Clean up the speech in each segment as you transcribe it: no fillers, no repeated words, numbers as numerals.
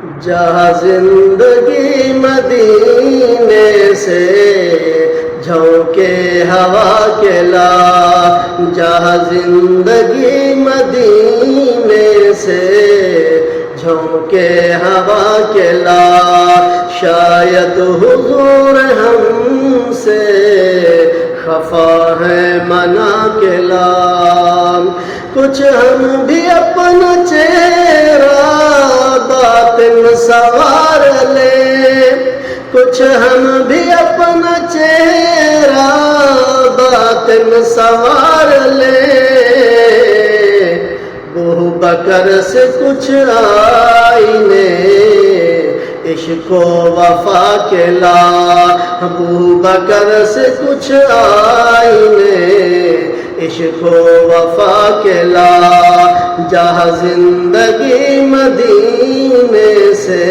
جہاں زندگی مدینے سے جھونکے ہوا کے لا، جہاں زندگی مدینے سے جھونکے ہوا کے لا، شاید حضور ہم سے خفا ہے منا کے لا، کچھ ہم بھی اپنا چہرہ باطن سوار لے، کچھ ہم بھی اپنا چہرہ باطن سوار لے، ابو بکر سے کچھ آئینے عشق و وفا کے لا، ابو بکر سے کچھ آئینے عشق و وفا کے لا، جہاں زندگی مدینے سے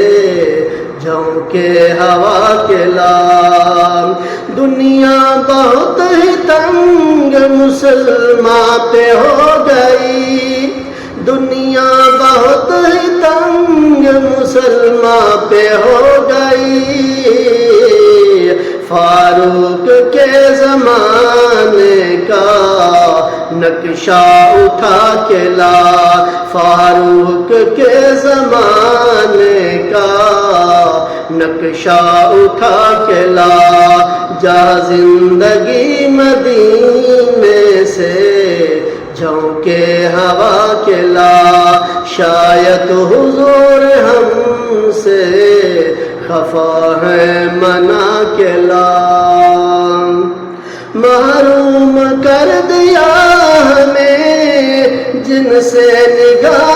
جھونکے ہوا کے لا، دنیا بہت ہی تنگ مسلمان پہ ہو گئی، دنیا بہت ہی تنگ مسلمان پہ ہو گئی، فاروق کے زمانے کا نقشہ اٹھا کے لا، فاروق کے زمانے کا نقشہ اٹھا کے لا، جہاں زندگی مدینے سے جھونکے ہوا کے لا، شاید حضور ہم سے خفا ہے منا کے لا، محروم کر دیا ہمیں جن سے نگاہ